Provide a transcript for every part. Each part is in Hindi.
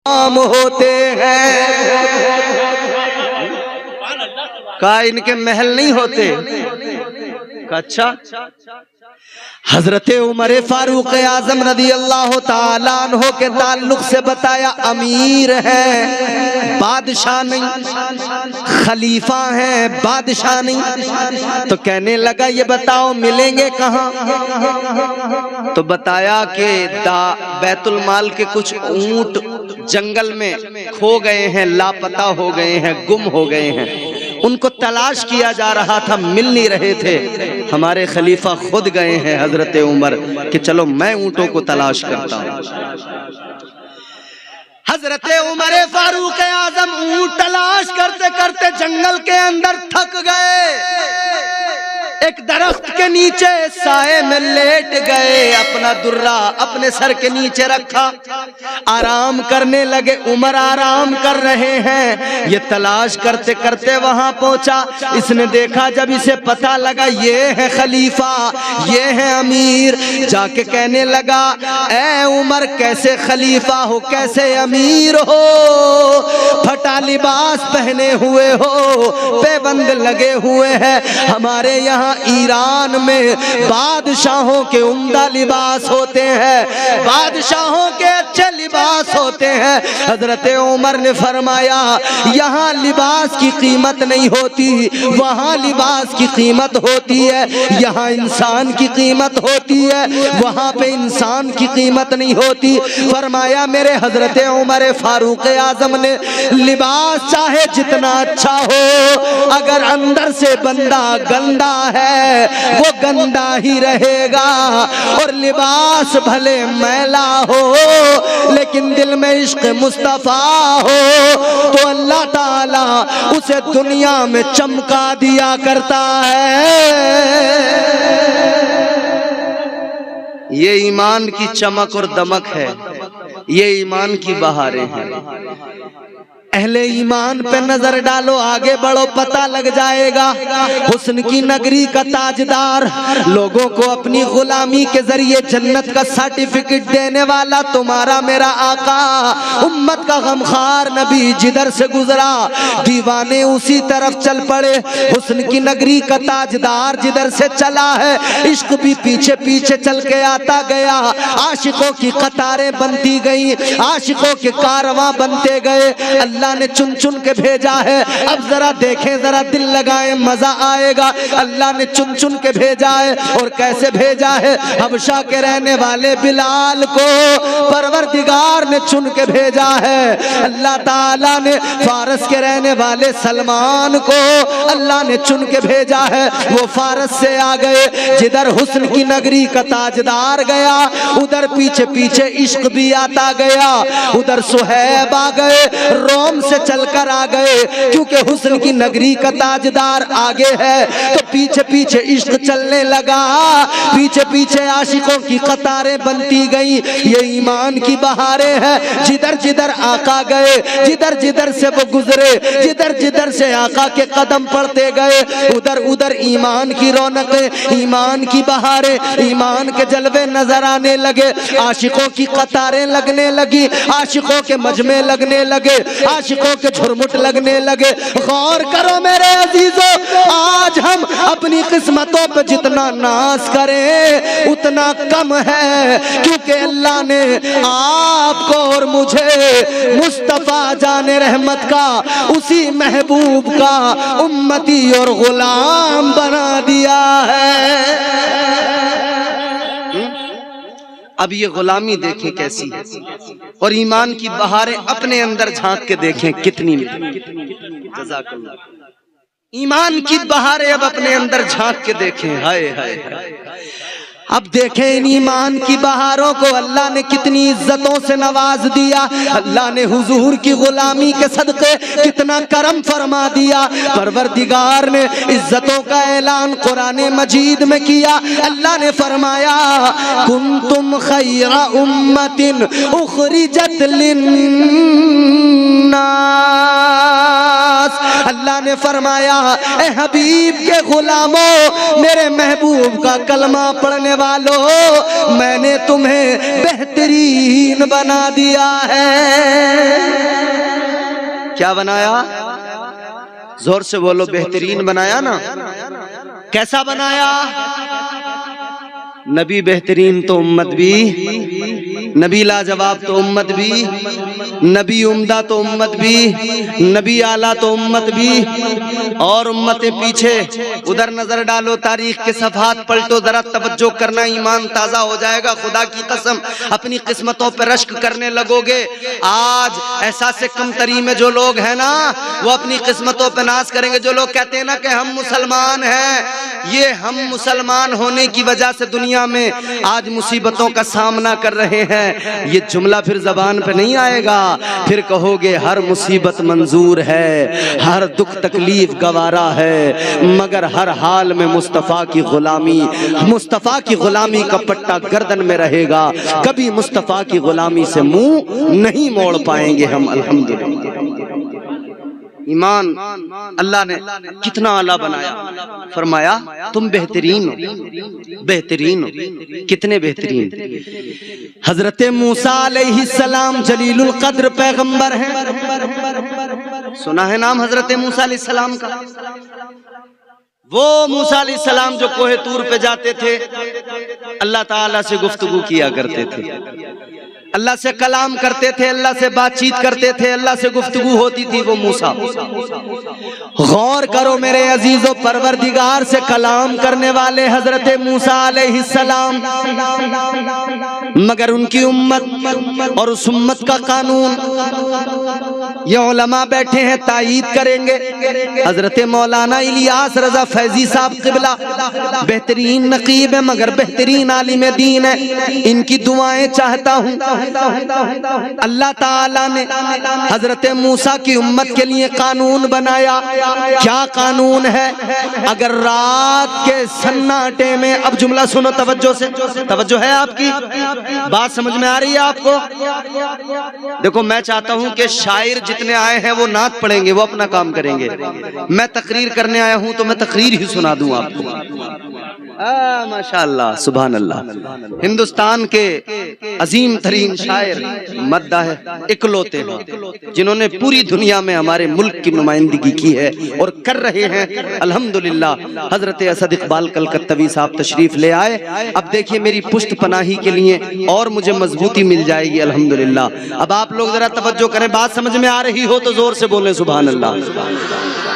इमाम होते हैं। कहा इनके महल नहीं होते? अच्छा, हजरत उमर फारूक आजम रदी अल्लाह ताला अन्हो के ताल्लुक से बताया, अमीर है, बादशाह नहीं, खलीफा है, बादशाह नहीं। तो कहने लगा ये बताओ मिलेंगे कहाँ? तो बताया कि बैतुल माल के कुछ ऊंट जंगल में खो गए हैं, लापता हो गए हैं, गुम हो गए हैं। उनको तलाश किया जा रहा था, मिल नहीं रहे थे। हमारे खलीफा खुद गए हैं हजरत उमर कि चलो मैं ऊंटों को तलाश करता हूं। हजरत उमर फारूक आजम ऊंट तलाश करते करते जंगल के अंदर थक गए। एक दरख्त के नीचे साए में लेट गए, अपना दुर्रा अपने सर के नीचे रखा, आराम करने लगे। उमर आराम कर रहे हैं, ये तलाश करते करते वहां पहुंचा। इसने देखा, जब इसे पता लगा ये है खलीफा, ये है अमीर, जाके कहने लगा, ए उमर कैसे खलीफा हो, कैसे अमीर हो? फटा लिबास पहने हुए हो, पेबंद लगे हुए हैं। हमारे यहाँ ईरान में बादशाहों के उम्दा लिबास होते हैं, बादशाहों के अच्छे लिबास होते हैं। हजरत उमर ने फरमाया, यहाँ लिबास की कीमत नहीं होती, वहाँ लिबास की कीमत होती है। यहाँ इंसान की कीमत होती है, वहाँ पे इंसान की कीमत नहीं होती। फरमाया मेरे हजरत उमर फारूक आजम ने, लिबास चाहे जितना अच्छा हो, अगर अंदर से बंदा गंदा है वो गंदा ही रहेगा। और लिबास भले मैला हो, लेकिन दिल में इश्क मुस्तफा हो तो अल्लाह ताला उसे दुनिया में चमका दिया करता है। ये ईमान की चमक और दमक है, ये ईमान की बहारें हैं। अहले ईमान पे नजर डालो, आगे बढ़ो, पता लग जाएगा। हुस्न की नगरी का ताजदार, लोगों को अपनी गुलामी के जरिए जन्नत का सर्टिफिकेट देने वाला तुम्हारा मेरा आका, उम्मत का गमखार नबी जिधर से गुजरा दीवाने उसी तरफ चल पड़े। हुस्न की नगरी का ताजदार जिधर से चला है, इश्क भी पीछे पीछे चल के आता गया। आशिकों की कतारें बनती गई, आशिकों के कारवां बनते गए। अल्लाह ने चुन चुन के भेजा है। अब जरा देखें, जरा दिल लगाएं, मजा आएगा। अल्लाह ने चुन चुन के भेजा है। और कैसे भेजा है? हबशा के रहने वाले बिलाल को परवरदिगार ने चुन के भेजा है। अल्लाह ताला ने फारस के रहने वाले सलमान को अल्लाह ने चुन के भेजा है। वो फारस से आ गए, जिधर हुस्न की नगरी का ताजदार गया उधर पीछे पीछे इश्क भी आता गया। उधर सुहैब आ गए, रोम से चलकर आ गए, क्योंकि हुस्न की नगरी का ताजदार आगे है तो पीछे पीछे इश्क चलने लगा। पीछे पीछे आशिकों की कतारें बनती गई। ये ईमान की बहारें हैं। जिधर जिधर आका गए, जिधर जिधर से वो गुजरे, जिधर जिधर से आका के कदम पड़ते गए, उधर उधर ईमान की रौनकें, ईमान की बहारें, ईमान के जलवे नजर आने लगे। आशिकों की कतारें लगने लगी, आशिकों के मजमे लगने लगे, आशिकों के झुरमुट लगने लगे। गौर करो मेरे अजीजों, आज हम अपनी किस्मतों पे जितना नाज करें उतना कम है, क्योंकि अल्लाह ने आपको और मुझे मुस्तफा जाने रहमत का, उसी महबूब का उम्मती और गुलाम बना दिया है। अब ये गुलामी देखें कैसी है, और ईमान की बहारें अपने अंदर झांक के देखें कितनी। जज़ाकल्लाह। ईमान की बहारें अब अपने अंदर झांक के देखें, हाय हाय हाय। अब देखें इन ईमान की बहारों को अल्लाह ने कितनी इज्जतों से नवाज दिया। अल्लाह ने हुजूर की गुलामी के सदक़े कितना करम फरमा दिया। परवरदिगार ने इज्जतों का ऐलान कुरान मजीद में किया। अल्लाह ने फरमाया, कुंतुम खैरा उम्मतिन उखरिजत लिन्नास। अल्लाह ने फरमाया, ए हबीब के गुलामों, मेरे महबूब का कलमा पढ़ने वालों, मैंने तुम्हें बेहतरीन बना दिया है। क्या बनाया? जोर से बोलो, बेहतरीन बनाया ना। कैसा बनाया? नबी बेहतरीन तो उम्मत भी, नबी लाजवाब तो उम्मत भी, नबी उम्दा तो उम्मत भी, नबी आला तो उम्मत भी, और उम्मतें पीछे। उधर नजर डालो, तारीख के सफात पलटो, जरा तवज्जो करना, ईमान ताजा हो जाएगा। खुदा की कसम अपनी किस्मतों पर रश्क करने लगोगे। आज एहसास कमतरी में जो लोग हैं ना, वो अपनी किस्मतों पर नाज करेंगे। जो लोग कहते हैं ना कि हम मुसलमान हैं, ये हम मुसलमान होने की वजह से दुनिया में आज मुसीबतों का सामना कर रहे हैं। ये जुमला फिर जबान पे नहीं आएगा। फिर कहोगे हर मुसीबत मंजूर है, हर दुख तकलीफ गवारा है, मगर हर हाल में मुस्तफा की गुलामी का पट्टा गर्दन में रहेगा। कभी मुस्तफा की गुलामी से मुंह नहीं मोड़ पाएंगे हम। अल्हम्दुलिल्लाह। ईमान अल्लाह ने कितना आला बनाया। फरमाया तुम बेहतरीन हो, बेहतरीन हो। कितने बेहतरीन? हजरत मूसा अलैहिस्सलाम जलीलुल कद्र पैगंबर हैं। सुना है नाम हजरत मूसा अलैहिस्सलाम का? वो मूसा अलैहिस्सलाम जो कोहे तूर पे जाते थे, अल्लाह ताला से गुफ्तगू किया करते थे, अल्लाह से कलाम करते थे, अल्लाह से बातचीत करते थे, अल्लाह से गुफ्तगू होती थी। वो मूसा, गौर करो मेरे अजीजों, परवरदिगार से कलाम करने वाले हजरत मूसा अलैहिस्सलाम, मगर उनकी उम्मत और उस उम्मत का कानून, ये उलमा बैठे हैं तायीद करेंगे। हजरत मौलाना इलियास रजा फैजी साहब क़िबला बेहतरीन नकीब है, मगर बेहतरीन आलिम दीन है। इनकी दुआएं चाहता हूँ। अल्लाह ताला ने हजरत मूसा की उम्मत के लिए कानून बनाया। क्या कानून है? अगर रात के सन्नाटे में, अब जुमला सुनो तवज्जो से, तवज्जो है आपकी बात समझ में आ रही है आपको? देखो, मैं चाहता हूं कि शायर जितने आए हैं वो नात पढ़ेंगे, वो अपना काम करेंगे। मैं तकरीर करने आया हूं तो मैं तकरीर ही सुना दूं आपको। माशाअल्लाह, सुभान अल्लाह। हिंदुस्तान के अजीम तरीन शायर मद्दा है, इकलौते हैं जिन्होंने पूरी दुनिया में हमारे मुल्क की नुमाइंदगी की है और कर रहे हैं अल्हम्दुलिल्लाह। हजरत असद इकबाल कलकत्तवी साहब तशरीफ ले आए। अब देखिए, मेरी पुश्त पनाही के लिए और मुझे मजबूती मिल जाएगी अल्हम्दुलिल्लाह। अब आप लोग जरा तवज्जो करें। बात समझ में आ रही हो तो जोर से बोलें सुभान अल्लाह।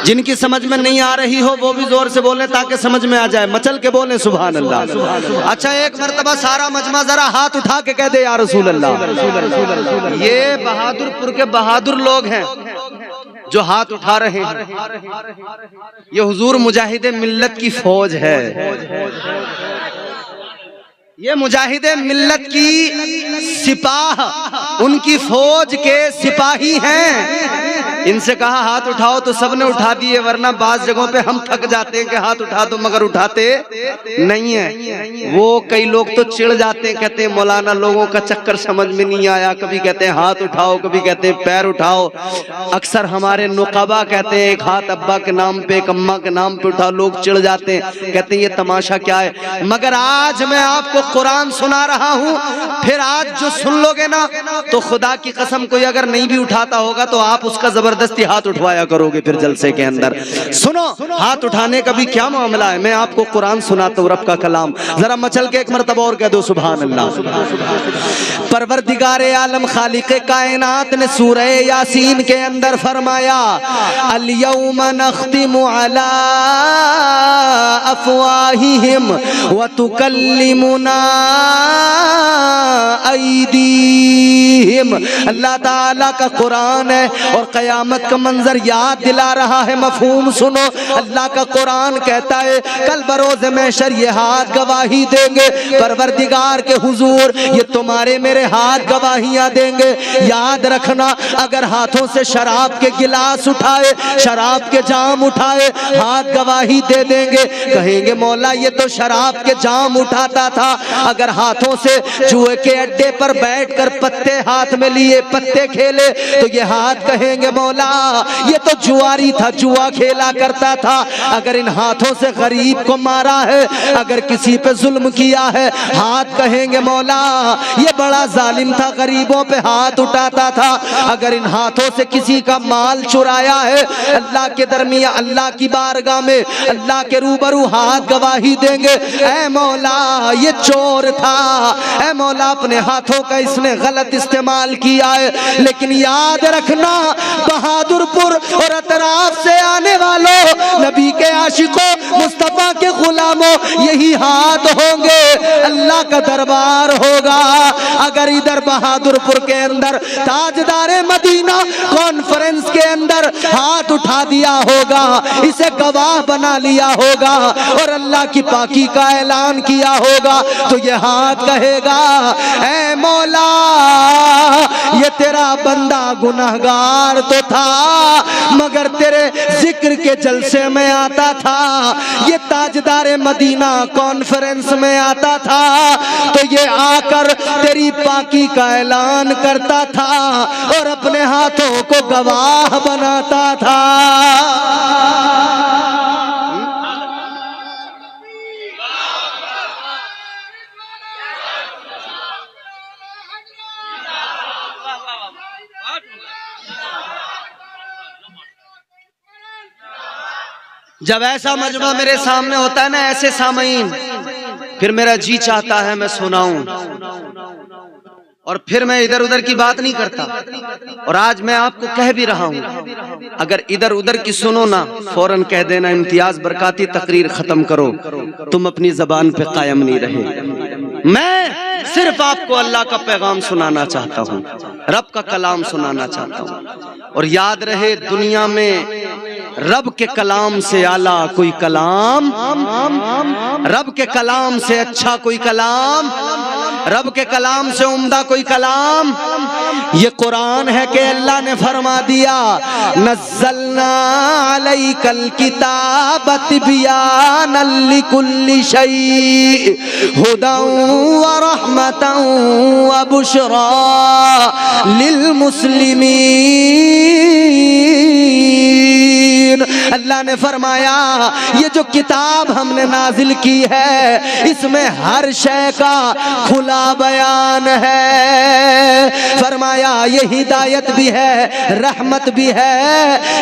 जिनकी समझ में नहीं आ रही हो वो भी जोर से बोलें ताकि समझ में आ जाए। मचल के बोलें सुभान अल्लाह। अच्छा, एक मर्तबा सारा मजमा जरा हाथ उठा के कह दे या रसूल अल्लाह। ये बहादुरपुर के बहादुर लोग हैं जो हाथ उठा रहे हैं। ये हुजूर मुजाहिदे मिल्लत की फौज है। ये मुजाहिदे मिल्लत की सिपाह, उनकी फौज के सिपाही हैं। इनसे कहा हाथ उठाओ तो सबने उठा दिए, वरना बाज जगहों पे हम थक जाते हैं कि हाथ उठा दो मगर उठाते नहीं है। वो कई लोग तो चिढ़ जाते हैं, कहते हैं मौलाना लोगों का चक्कर समझ में नहीं आया। कभी कहते हैं हाथ उठाओ, कभी कहते हैं पैर उठाओ। अक्सर हमारे नुकाबा कहते हैं एक हाथ अब्बा के नाम पे, एक अम्मा के नाम पे उठाओ। लोग चिढ़ जाते हैं, कहते हैं ये तमाशा क्या है। मगर आज मैं आपको कुरान सुना रहा हूँ, फिर आज जो सुन लोगे ना तो खुदा की कसम कोई अगर नहीं भी उठाता होगा तो आप उसका जबरदस्ती हाथ उठवाया करोगे फिर जलसे के अंदर। सुनो, हाथ उठाने का भी क्या मामला है। मैं आपको कुरान सुनाता हूँ, रब का कलाम। जरा मचल के एक मरतबा और कह दो सुभान अल्लाह। परवरदिगारे आलम खालिके कायनात ने सूरह यासीन के अंदर फरमाया, अल यौमा नख्तिमु अला अफवाहिहिम व तुकल्लिमुना ऐदीहिम। अल्लाह ताला का कुरान है और कयामत का मंजर याद दिला रहा है। मफहूम सुनो, अल्लाह का कुरान कहता है कल बरोज़ महशर ये हाथ गवाही देंगे परवरदिगार के हुजूर, ये तुम्हारे मेरे हाथ गवाहियां देंगे। याद रखना, अगर हाथों से शराब के गिलास उठाए, शराब के जाम उठाए, हाथ गवाही दे देंगे। कहेंगे मौला ये तो शराब के जाम उठाता था। अगर हाथों से जुए के अड्डे पर बैठकर पत्ते हाथ में लिए, पत्ते खेले, तो ये हाथ कहेंगे मौला मौला ये तो जुआरी था, जुआ खेला करता था, अगर इन हाथों से गरीब को मारा है, अगर किसी पे जुल्म किया है, हाथ कहेंगे मौला ये बड़ा जालिम था, गरीबों पे हाथ उठाता था, अगर इन हाथों से किसी का माल चुराया है, अल्लाह के दरमिया अल्लाह की बारगाह में अल्लाह के रूबरू हाथ गवाही देंगे, ऐ मौला ये चोर था, ऐ मौला अपने हाथों का इसने गलत इस्तेमाल किया है। लेकिन याद रखना बहादुरपुर और अतराफ से आने वालों, नबी के आशिकों, मुस्तफा के गुलामों, यही हाथ होंगे, अल्लाह का दरबार होगा। अगर इधर बहादुरपुर के अंदर ताजदारे मदीना कॉन्फ्रेंस के अंदर हाथ उठा दिया होगा, इसे गवाह बना लिया होगा और अल्लाह की पाकी का ऐलान किया होगा, तो ये हाथ कहेगा ऐ मौला ये तेरा बंदा गुनहगार तो था, मगर तेरे जिक्र के जलसे में आता था, ये ताजदारे मदीना कॉन्फ्रेंस में आता था, तो ये आकर तेरी पाकी का ऐलान करता था और अपने हाथों को गवाह बनाता था। जब ऐसा मजमा मेरे सामने होता है ना, ऐसे सामईन, फिर मेरा जी चाहता है मैं सुनाऊं, और फिर मैं इधर उधर की बात नहीं करता। और आज मैं आपको कह भी रहा हूं, अगर इधर उधर की सुनो ना, फौरन कह देना इम्तियाज बरकाती तकरीर खत्म करो, तुम अपनी जबान पे कायम नहीं रहे। मैं सिर्फ आपको अल्लाह का पैगाम सुनाना चाहता हूं, रब का कलाम सुनाना चाहता हूं। और याद रहे दुनिया में रब के कलाम से आला कोई कलाम, रब के कलाम से अच्छा कोई कलाम, रब के कलाम से उम्दा कोई कलाम ये कुरान है कि अल्लाह ने फरमा दिया नज़्ज़लना अलैकल किताब तिबयानन लिकुल्लि शै हुदन व रहमतन व बुशरा लिल मुस्लिमीन। अल्लाह ने फरमाया ये जो किताब हमने नाजिल की है इसमें हर शय का खुला बयान है। फरमाया ये हिदायत भी है, रहमत भी है,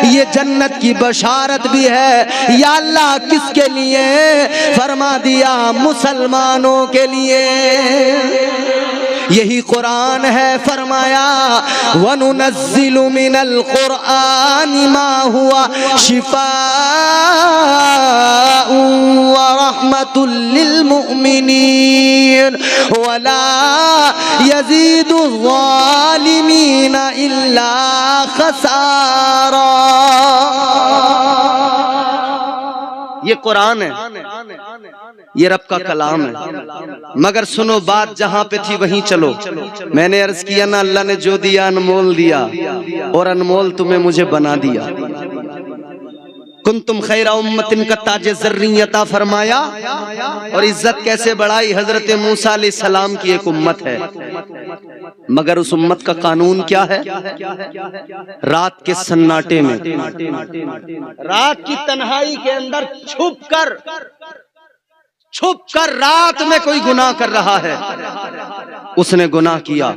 ये जन्नत की बशारत भी है। या अल्लाह किसके लिए? फरमा दिया मुसलमानों के लिए। यही कुरान है। फरमाया वनुनज़्ज़िलु मिनल कुरआनि मा हुआ शिफाअ व रहमतुल लिल मुमिनीन वला यज़ीदु ज़ालिमीन इल्ला खसारा। ये कुरान है, ये रब का कलाम है। मगर सुनो बात जहां पे थी वहीं चलो। मैंने अर्ज किया ना अल्लाह ने जो दिया अनमोल दिया और अनमोल तुम्हें मुझे बना दिया। कुंतुम खैरा उम्मतिन का ताजे ज़र्रियता फरमाया और इज्जत कैसे बढ़ाई। हजरत मूसा अलैहिस्सलाम की एक उम्मत है, मगर उस उम्मत का कानून क्या है? रात के सन्नाटे में, रात की तन्हाई के अंदर छुप कर रात में कोई गुनाह कर रहा है, उसने गुनाह किया,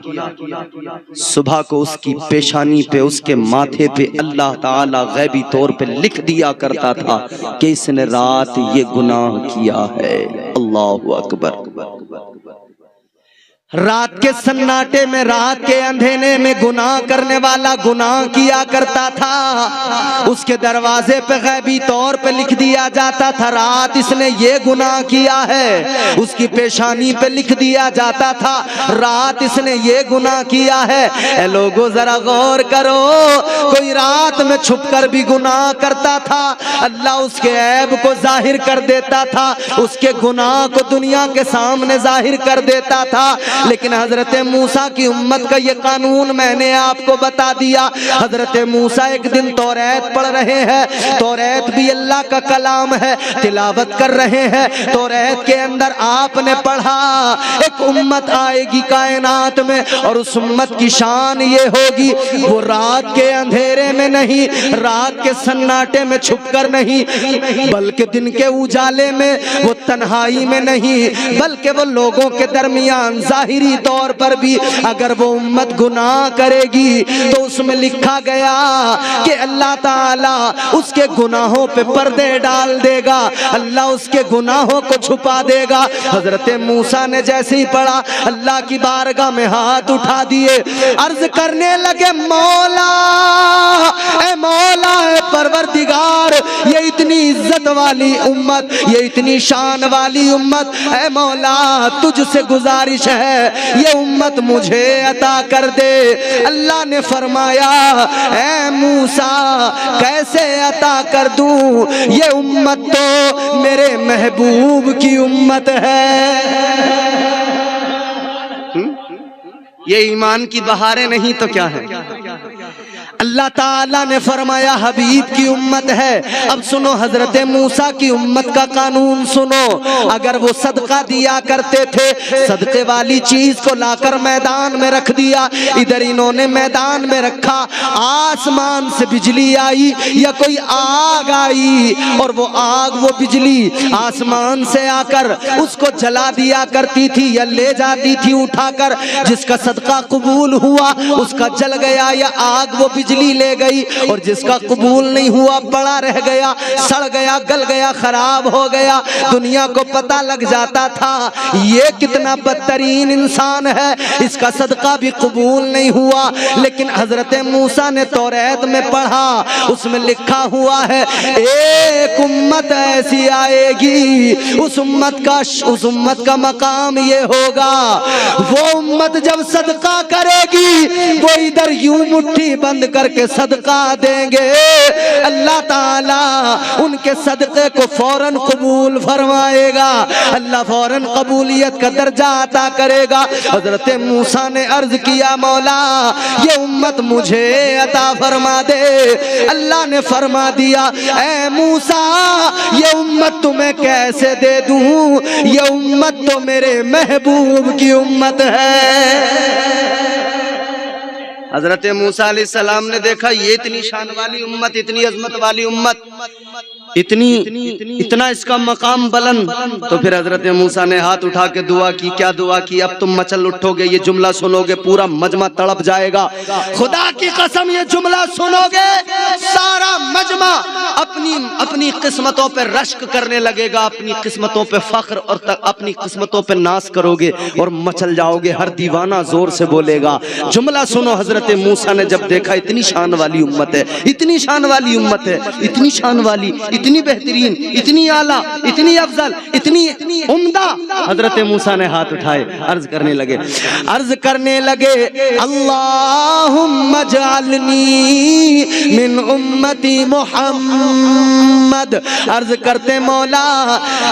सुबह को उसकी पेशानी पे, उसके माथे पे अल्लाह ताला गैबी तौर पे लिख दिया करता था कि इसने रात ये गुनाह किया है। अल्लाहु अकबर। रात के सन्नाटे में, रात के अंधेरे में गुनाह करने वाला गुनाह किया करता था, उसके दरवाजे पे गैबी तौर पे लिख दिया जाता था रात इसने ये गुनाह किया है। उसकी पेशानी पे लिख दिया जाता था रात इसने ये गुनाह किया है। ए लोगों जरा गौर करो, कोई रात में छुपकर भी गुनाह करता था, अल्लाह उसके ऐब को जाहिर कर देता था, उसके गुनाह को दुनिया के सामने जाहिर कर देता था। लेकिन हजरत मूसा की उम्मत का ये कानून मैंने आपको बता दिया। हजरत मूसा एक दिन तौरात पढ़ रहे हैं, तौरात भी अल्लाह का कलाम है, तिलावत कर रहे हैं। तौरात के अंदर आपने पढ़ा एक उम्मत आएगी कायनात में और उस उम्मत की शान ये होगी, वो रात के अंधेरे में नहीं, रात के सन्नाटे में छुपकर नहीं, बल्कि दिन के उजाले में, वो तन्हाई में नहीं, बल्कि वो लोगों के दरमियान जाहिरी तौर पर भी अगर वो उम्मत गुनाह करेगी तो उसमें लिखा गया कि अल्लाह ताला उसके गुनाहों पे पर्दे डाल देगा, अल्लाह उसके गुनाहों को छुपा देगा। हजरत मूसा ने जैसे ही पढ़ा अल्लाह की बारगाह में हाथ उठा दिए, अर्ज करने लगे मौला ए मौला ए परवरदिगार, ये इतनी इज्जत वाली उम्मत, ये इतनी शान वाली उम्मत, ए मौला तुझसे गुजारिश है ये उम्मत मुझे अता कर दे। अल्लाह ने फरमाया ए मूसा कैसे अता कर दूं, ये उम्मत तो मेरे महबूब की उम्मत है। ये ईमान की बहारें नहीं तो क्या है। अल्लाह ताला ने फरमाया हबीब की उम्मत है। अब सुनो हजरत मूसा की उम्मत का कानून सुनो, अगर वो सदका दिया करते थे, सदके वाली चीज को लाकर मैदान में रख दिया, इधर इन्होंने मैदान में रखा, आसमान से बिजली आई या कोई आग आई और वो आग वो बिजली आसमान से आकर उसको जला दिया करती थी या ले जाती थी उठाकर, जिसका सदका कबूल हुआ उसका जल गया या आग वो बिजली ले गई, और जिसका कबूल नहीं हुआ पड़ा रह गया, सड़ गया, गल गया, खराब हो गया। दुनिया को पता लग जाता था ये कितना बदतरीन इंसान है, इसका सदका भी कबूल नहीं हुआ। लेकिन हजरत मूसा ने तौरात में पढ़ा, उसमें लिखा हुआ है एक उम्मत ऐसी आएगी, उस उम्मत का मकाम ये होगा, वो उम्मत जब सदका करेगी वो इधर यूं मुट्ठी बंद करके सदका देंगे, अल्लाह ताला उनके सदके को फौरन कबूल फरमाएगा, अल्लाह फौरन कबूलियत का दर्जा अता करेगा। हजरत मूसा ने अर्ज किया मौला ये उम्मत मुझे अता फरमा दे। अल्लाह ने फरमा दिया ऐ मूसा ये उम्मत तुम्हें कैसे दे दूं, ये उम्मत तो मेरे महबूब की उम्मत है। हजरत मूसा अलैहिस्सलाम ने देखा ये इतनी शान वाली उम्मत, इतनी अजमत वाली उम्मत, इतना इसका मकाम बुलंद, तो फिर हजरत मूसा ने हाथ उठा के दुआ की। क्या दुआ की? अब तुम मचल उठोगे, ये जुमला सुनोगे पूरा मजमा तड़प जाएगा। खुदा की कसम ये जुमला सुनोगे सारा मजमा अपनी किस्मतों पे रश्क करने लगेगा, अपनी किस्मतों पे फख्र और अपनी किस्मतों पे नाज करोगे और मचल जाओगे। हर दीवाना जोर से बोलेगा। जुमला सुनो, हजरत मूसा ने जब देखा इतनी शान वाली उम्मत है, इतनी शान वाली उम्मत है, इतनी शान वाली, इतनी बेहतरीन, इतनी आला, इतनी अफजल, इतनी उम्दा, हजरत मूसा ने हाथ उठाए, अर्ज करने लगे अल्लाहुम्मा जअलनी मिन उम्मती मुहम्मद। अर्ज करते मौला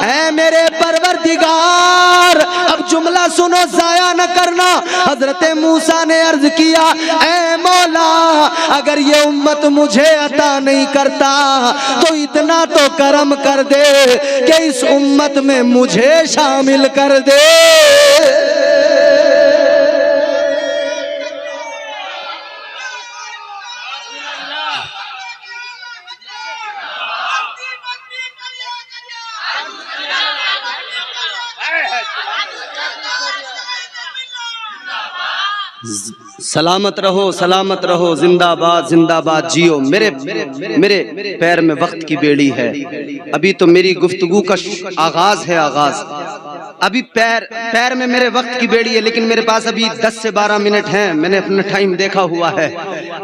ऐ मेरे परवरदिगार, अब जुमला सुनो जाया न करना। हजरत मूसा ने अर्ज किया ऐ मौला अगर ये उम्मत मुझे अता नहीं करता तो इतना तो करम कर दे कि इस उम्मत में मुझे शामिल कर दे। सलामत रहो, जिंदाबाद जिंदाबाद जियो। मेरे पैर में वक्त की बेड़ी है। अभी तो मेरी गुफ्तगू का आगाज है, अभी पैर में मेरे वक्त की बेड़ी है, लेकिन मेरे पास अभी 10 से 12 मिनट हैं। मैंने अपना टाइम देखा हुआ है।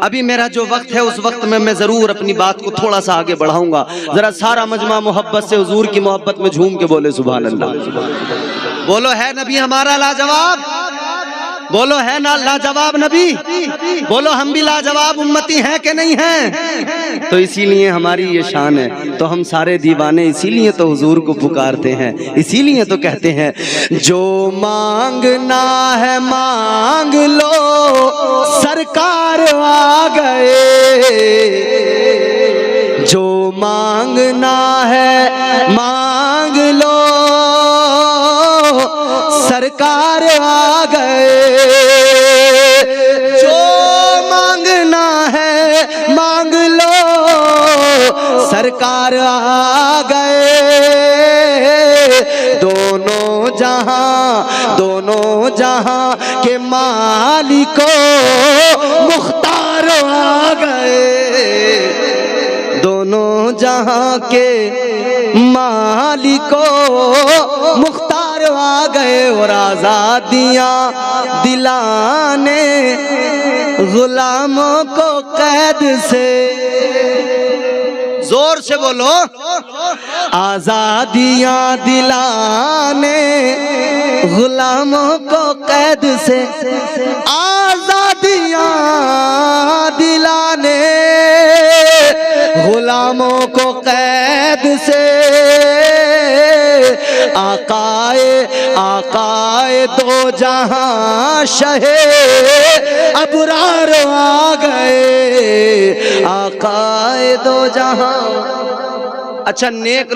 अभी मेरा जो वक्त है उस वक्त में मैं जरूर अपनी बात को थोड़ा सा आगे बढ़ाऊंगा। जरा सारा मजमा मोहब्बत से हुजूर की मोहब्बत में झूम के बोले सुभान अल्लाह। बोलो है नबी हमारा लाजवाब। बोलो है ना लाजवाब नबी? बोलो हम भी लाजवाब उम्मती हैं कि नहीं हैं? तो इसीलिए हमारी ये शान है। तो हम सारे दीवाने इसीलिए तो हुजूर को पुकारते हैं, इसीलिए तो कहते हैं जो मांगना है मांग लो सरकार आ गए, जो मांगना है मांग लो सरकार आ गए, जो मांगना है मांग लो सरकार आ गए, दोनों जहां के मालिको मुख्तार आ गए, दोनों जहां के मालिको मुख्तार आ गए, और आजादियां दिलाने गुलामों को कैद से। जोर से बोलो, आजादियां दिलाने गुलामों को कैद से, आजादियां दिलाने गुलामों को कैद से, आकाए दो जहां शहे अबरार आ गए, आकाए दो जहां। अच्छा, नेक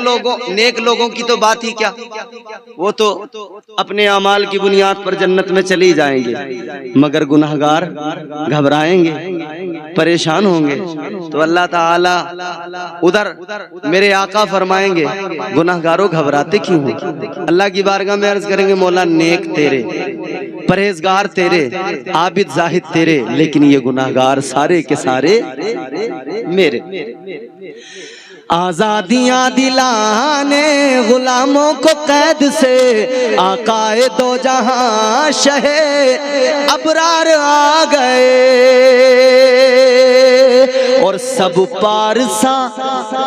लोगों की तो बात ही क्या, वो तो अपने अमाल की बुनियाद पर जन्नत में चले जाएंगे, मगर गुनाहगार घबराएंगे, परेशान होंगे। तो अल्लाह ताला उधर मेरे आका फरमाएंगे गुनाहगारों घबराते क्यों हो? अल्लाह की बारगाह में अर्ज करेंगे मौला नेक तेरे, परहेजगार तेरे, आबिद जाहिद तेरे, लेकिन ये गुनाहगार सारे के सारे मेरे। आजादियां दिलाने गुलामों को कैद से, आकाए दो जहां शहे अबरार आ गए, और सब पारसा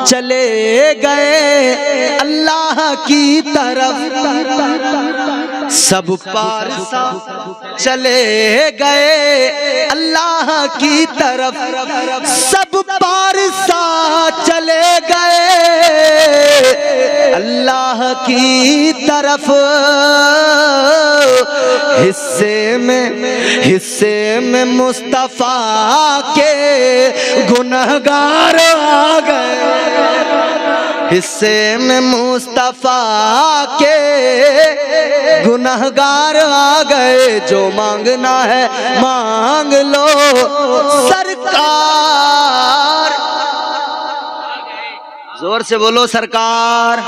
चले गए अल्लाह की तरफ, सब पारसा चले गए अल्लाह की तरफ, सब पारसा चले गए अल्लाह की तरफ, हिस्से में मुस्तफा के गुनहगार आ गए, हिस्से में मुस्तफा के गुनहगार आ गए, जो मांगना है मांग लो सरकार। जोर से बोलो सरकार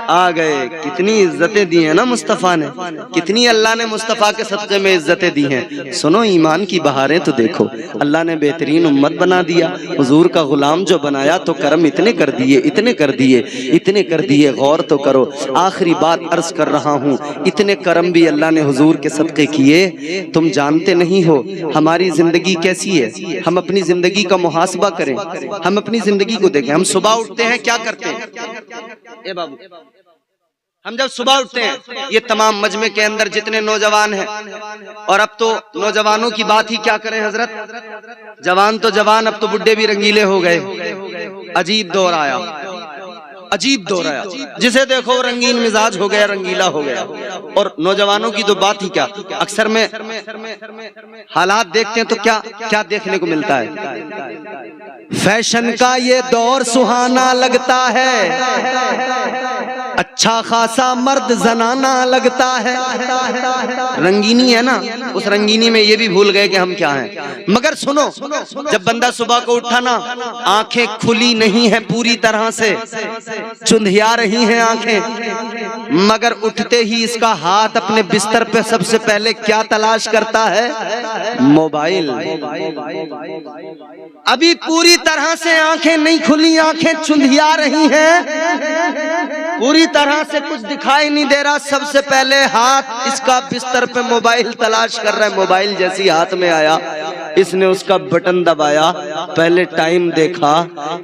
आ गए। कितनी इज्जतें दी हैं ना मुस्तफ़ा ने, कितनी अल्लाह ने मुस्तफ़ा के सदक़े में इज्जतें दी हैं। सुनो ईमान की बहारें तो देखो, अल्लाह ने बेहतरीन उम्मत बना दिया, हुजूर का गुलाम जो बनाया तो करम इतने कर दिए, इतने कर दिए, इतने कर दिए। गौर तो करो, आखिरी बात अर्ज कर रहा हूँ, इतने करम भी अल्लाह ने हुजूर के सदक़े किए। तुम जानते नहीं हो हमारी जिंदगी कैसी है। हम अपनी जिंदगी का मुहासबा करें, हम अपनी जिंदगी को देखें। हम सुबह उठते हैं, क्या करते हैं? ए बाबू, हम जब सुबह उठते हैं, ये तमाम मजमे के अंदर जितने नौजवान हैं, और अब तो नौजवानों की बात ही क्या करें हजरत, जवान तो जवान, अब तो बुड्ढे भी रंगीले हो गए। अजीब दौर आया, अजीब दौर आया, जिसे देखो रंगीन मिजाज हो गया, रंगीला हो गया। और नौजवानों की तो बात ही क्या, अक्सर में हालात देखते हैं तो क्या क्या देखने को मिलता है। फैशन का ये दौर सुहाना लगता है, अच्छा खासा मर्द जनाना लगता है। रंगीनी है ना, उस रंगीनी में ये भी भूल गए कि हम क्या हैं। मगर सुनो, जब बंदा सुबह को उठा ना, आंखें खुली नहीं है पूरी तरह से, चुंधिया रही हैं आंखें, मगर उठते ही इसका हाथ अपने बिस्तर पे सबसे पहले क्या तलाश करता है? मोबाइल। अभी पूरी तरह से आंखें नहीं खुली, आंखें चुंधिया रही हैं, पूरी तरह से कुछ दिखाई नहीं दे रहा, सबसे पहले हाथ इसका बिस्तर पे मोबाइल तलाश कर रहा है। मोबाइल जैसी हाथ में आया, इसने उसका बटन दबाया, पहले टाइम देखा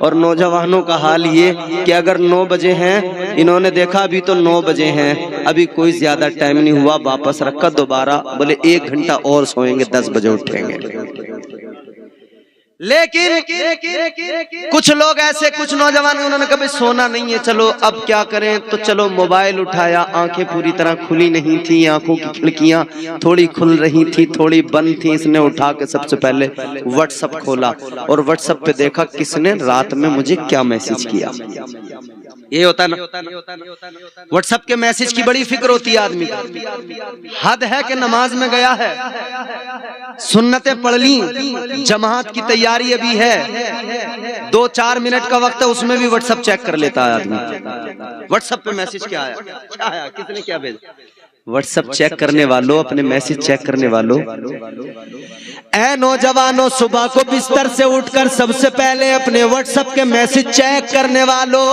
और नौजवानों का हाल ये कि अगर 9 बजे हैं, इन्होंने देखा अभी तो 9 बजे हैं, अभी कोई ज्यादा टाइम नहीं हुआ, वापस रखा, दोबारा बोले 1 घंटा और सोएंगे, 10 बजे उठेंगे। लेकिन कुछ लोग ऐसे, कुछ नौजवान उन्होंने कभी सोना नहीं है, चलो अब क्या करें, तो चलो मोबाइल उठाया, आंखें पूरी तरह खुली नहीं थी, आंखों की खिड़कियां थोड़ी खुल रही थी, थोड़ी बंद थी, इसने उठा के सबसे पहले व्हाट्सएप खोला और व्हाट्सएप पे देखा किसने रात में मुझे क्या मैसेज किया। ये होता ना, व्हाट्सएप के मैसेज की बड़ी फिक्र होती है आदमी को। हद है कि नमाज में गया है, सुन्नतें पढ़ ली, जमात की तैयारी अभी है, 2-4 मिनट का वक्त है, उसमें भी व्हाट्सएप चेक कर लेता है आदमी। व्हाट्सएप पे मैसेज क्या आया, क्या आया, किसने क्या भेजा। व्हाट्सएप चेक करने वालों, अपने मैसेज चेक करने वालों, ऐ नौजवानों, सुबह को बिस्तर से उठकर सबसे पहले अपने व्हाट्सएप के मैसेज चेक करने वालों,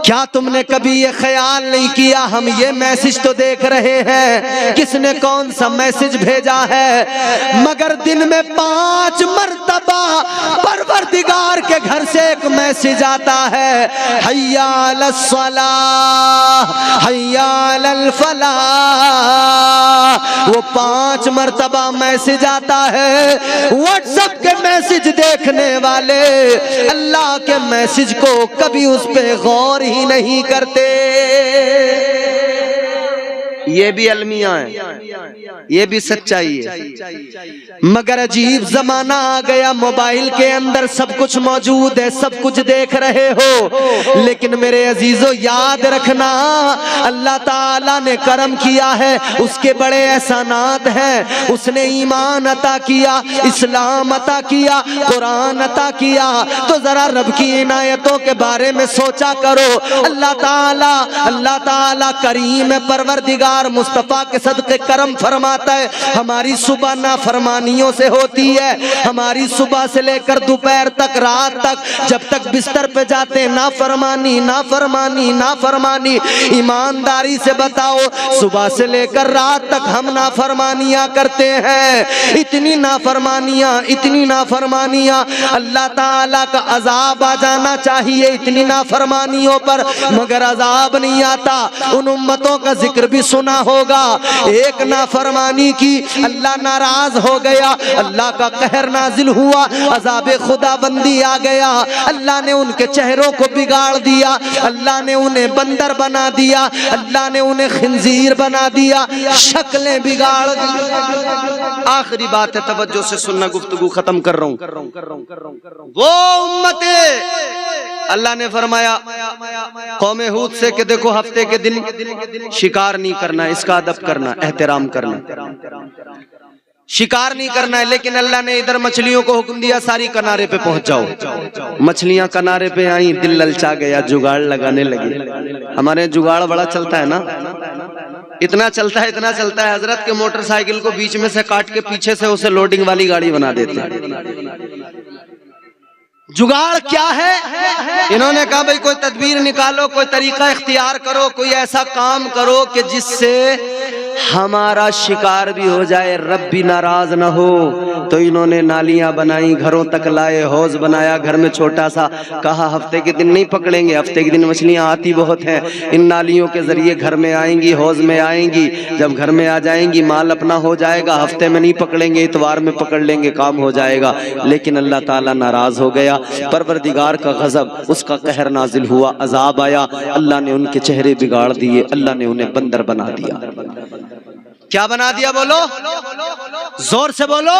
क्या तुमने कभी ये ख्याल नहीं किया हम ये मैसेज तो देख रहे हैं, किसने कौन सा मैसेज भेजा है, मगर दिन में 5 मर्तबा परवरदिगार के घर से एक मैसेज आता है, हय्या अलस सलाह हय्या अलल फलाह, वो 5 मर्तबा मैसेज आता है। व्हाट्सएप के मैसेज देखने वाले अल्लाह के मैसेज को कभी उस पे गौर ही नहीं करते। ये भी अलमिया है, ये भी सच्चाई है। मगर अजीब जमाना आ गया, मोबाइल के अंदर सब कुछ मौजूद है, सब कुछ देख रहे हो, लेकिन मेरे अजीजों याद रखना, अल्लाह ताला ने करम किया है, उसके बड़े एहसानात हैं। उसने ईमान अता किया, इस्लाम अता किया, कुरान अता किया, तो जरा रब की इनायतों के बारे में सोचा करो। अल्लाह ताला करीम है, परवरदिगार मुस्तफा के सदके करम फरमाता है। हमारी सुबह नाफरमानियों से होती है, हमारी सुबह से लेकर दोपहर तक, रात तक, जब तक बिस्तर पे जाते नाफरमानी नाफरमानी नाफरमानी। ईमानदारी से बताओ, सुबह से लेकर रात तक हम नाफरमानियां करते हैं, इतनी नाफरमानियां, इतनी नाफरमानियां, अल्लाह ताला का अजाब आ जाना चाहिए इतनी नाफरमानियों पर, मगर अजाब नहीं आता। उन उम्मतों का जिक्र भी सुना होगा, एक नाफरमानी की अल्लाह नाराज हो गया, अल्लाह का कहर नाजिल हुआ, अजाब खुदाबंदी आ गया, अल्लाह ने उनके चेहरों को बिगाड़ दिया, अल्लाह ने उन्हें बंदर बना दिया, अल्लाह ने उन्हें खिंजीर बना दिया, शक्लें बिगाड़ दी। आखिरी बात है, तवज्जो से सुनना, गुफ्तगू खत्म कर रहा हूं। वो उम्मते अल्लाह ने फरमाया कौमे हूद से कि देखो हफ्ते के दिन शिकार नहीं करना, इसका अदब करना, एहतराम करना, शिकार नहीं करना है। लेकिन अल्लाह ने इधर मछलियों को हुक्म दिया सारी किनारे पे पहुंच जाओ। मछलियां किनारे पे आई, दिल ललचा गया, जुगाड़ लगाने लगी। हमारे जुगाड़ बड़ा चलता है ना, इतना चलता है हजरत के मोटरसाइकिल को बीच में से काट के पीछे से उसे लोडिंग वाली गाड़ी बना देते हैं। जुगाड़ क्या है? इन्होंने कहा भाई कोई तदबीर निकालो, कोई तरीका इख्तियार करो, कोई ऐसा काम करो कि जिससे हमारा शिकार भी हो जाए, रब भी नाराज ना हो। तो इन्होंने नालियां बनाई, घरों तक लाए, हौज बनाया घर में छोटा सा, कहा हफ्ते के दिन नहीं पकड़ेंगे, हफ्ते के दिन मछलियां आती बहुत हैं, इन नालियों के जरिए घर में आएंगी, हौज में आएंगी, जब घर में आ जाएंगी माल अपना हो जाएगा, हफ्ते में नहीं पकड़ेंगे, इतवार में पकड़ लेंगे, काम हो जाएगा। लेकिन अल्लाह ताला नाराज हो गया, परवरदिगार का गजब, उसका कहर नाजिल हुआ, अजाब आया, अल्लाह ने उनके चेहरे बिगाड़ दिए, अल्लाह ने उन्हें बंदर बना दिया। क्या बना दिया? बोलो, जोर से बोलो।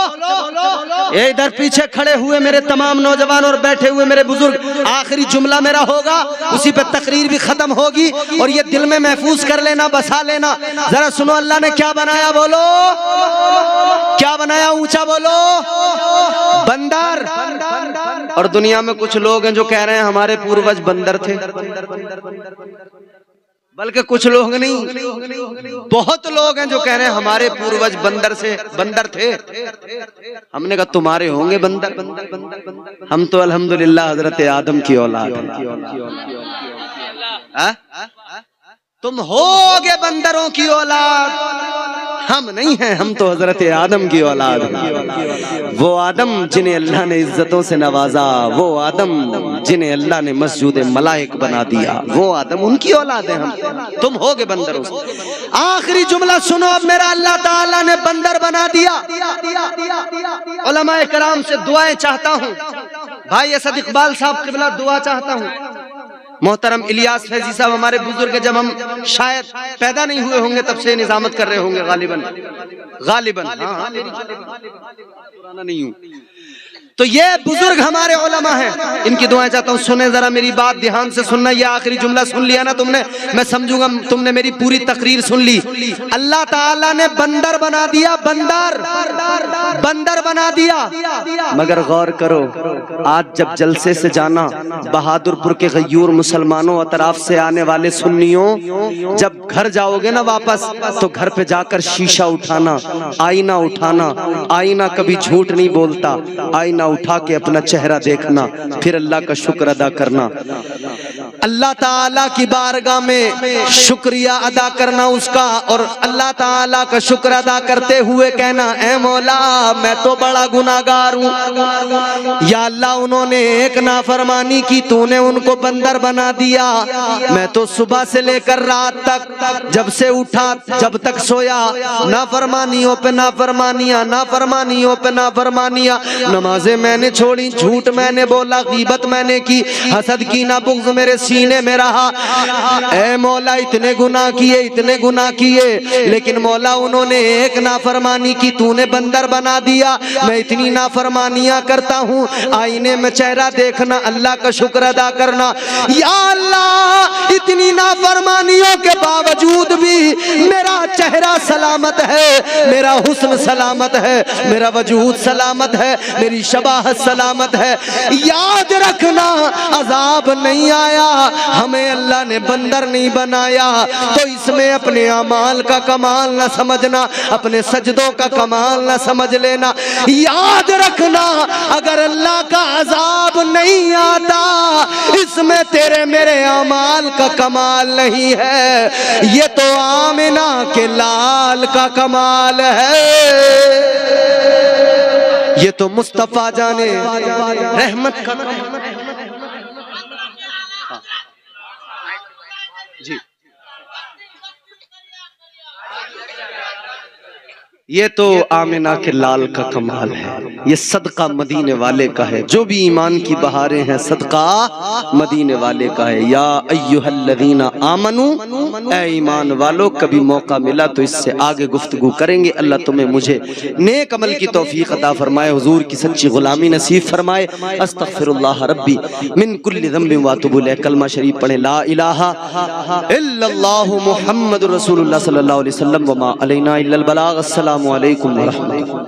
ये इधर पीछे खड़े हुए मेरे तमाम नौजवान और बैठे हुए मेरे बुजुर्ग, आखिरी जुमला मेरा होगा, उसी पे तकरीर भी खत्म होगी, और ये दिल में महफूज कर लेना, बसा लेना। जरा सुनो, अल्लाह ने क्या बनाया? बोलो, क्या बनाया? ऊंचा बोलो, बंदर। और दुनिया में कुछ लोग हैं जो कह रहे हैं हमारे पूर्वज बंदर थे, बल्कि कुछ लोग नहीं, बहुत लोग हैं जो कह रहे हैं हमारे पूर्वज बंदर थे। हमने कहा तुम्हारे होंगे बंदर, हम तो अल्हम्दुलिल्लाह हजरत आदम की औलाद हैं। तुम होगे बंदरों की औलाद, हम नहीं हैं, हम तो हजरत आदम की औलाद हैं। वो आदम जिन्हें अल्लाह ने इज्जतों से नवाजा, वो आदम जिन्हें अल्लाह ने मस्जिद मलाइक बना दिया, वो आदम उनकी औलाद है हम, तुम होगे बंदरों से। आखिरी जुमला सुनो अब मेरा, अल्लाह ताला ने बंदर बना दिया। उलमाए कराम से दुआएं चाहता हूँ, भाई असद इकबाल साहब क़िबला दुआ चाहता हूँ। मोहतरम इलियास फैजी साहब हमारे बुजुर्ग, जब हम शायद पैदा नहीं हुए होंगे तब से निजामत कर रहे होंगे गालिबन, हाँ, पुराना नहीं हूँ। तो ये बुजुर्ग हमारे उलमा हैं, इनकी दुआएं चाहता हूँ। सुने जरा मेरी बात, ध्यान से सुनना। ये आखिरी जुमला सुन लिया ना तुमने, मैं समझूंगा तुमने मेरी पूरी तकरीर सुन ली। अल्लाह ताला ने बंदर बना दिया, बंदर बना दिया। मगर गौर करो, आज जब जलसे से जाना, बहादुरपुर के गयूर मुसलमानों, अतराफ से आने वाले सुन्नियों, जब घर जाओगे ना वापस, तो घर पे जाकर शीशा उठाना, आईना उठाना। आईना कभी झूठ नहीं बोलता, आईना उठा के अपना चेहरा देखना, फिर अल्लाह का शुक्र अदा करना, अल्लाह ताला की बारगाह में शुक्रिया अदा करना उसका, और अल्लाह ताला का शुक्र अदा करते हुए कहना, ऐ मौला मैं तो बड़ा गुनाहगार हूँ, या अल्लाह उन्होंने एक नाफरमानी की, तूने उनको बंदर बना दिया। मैं तो सुबह से लेकर रात तक, जब से उठा जब तक सोया, नाफरमानियों पे नाफरमानियां, नाफरमानियों पे नाफरमानियां। नमाजें मैंने छोड़ी, झूठ मैंने बोला, गीबत मैंने की, हसद की ना बुग़्ज़ मेरे सीने में रहा। ऐ मौला इतने गुनाह किए, इतने गुनाह किए, लेकिन मौला उन्होंने एक नाफरमानी की, तूने बंदर बना दिया। मैं इतनी नाफरमानियां करता हूँ, आईने में चेहरा देखना, अल्लाह का शुक्र अदा करना। या अल्लाह इतनी नाफरमानियों के बावजूद भी मेरा चेहरा सलामत है, मेरा हुस्न सलामत है, मेरा वजूद सलामत है, मेरी शबाहत सलामत है। याद रखना अजाब नहीं आया, हमें अल्लाह ने बंदर नहीं बनाया। तो इसमें अपने अमाल का कमाल न समझना, अपने सजदों का कमाल न समझ लेना। याद रखना अगर अल्लाह का अजाब नहीं आता, इसमें तेरे मेरे अमाल का कमाल नहीं है, ये तो आमिना के लाल का कमाल है, ये तो मुस्तफा जाने रहमत का जी, ये तो आमिना के लाल का कमाल है, ये सदका मदीने वाले का है। जो भी ईमान की बहारें हैं सदका मदीने वाले का है। या अय्युहल्लज़ीना आमनू, ऐ ईमान वालों, कभी मौका मिला तो इससे आगे गुफ्तगू करेंगे। अल्लाह तुम्हें मुझे नेक अमल की तौफीक अता फरमाए, हुजूर की सच्ची गुलामी नसीब फरमाए। अस्तगफिरुल्लाह रब्बी मिन कुल्लि ज़ंबिन व अतूबु इलैह। कलमा शरीफ पढ़े, ला इलाहा इल्लल्लाहु मुहम्मदुर रसूलुल्लाह सल्लल्लाहु अलैहि वसल्लम व मा अलैना इल्लल बलाग। अस्सलामु अलैकुम व रहमतुल्लाह।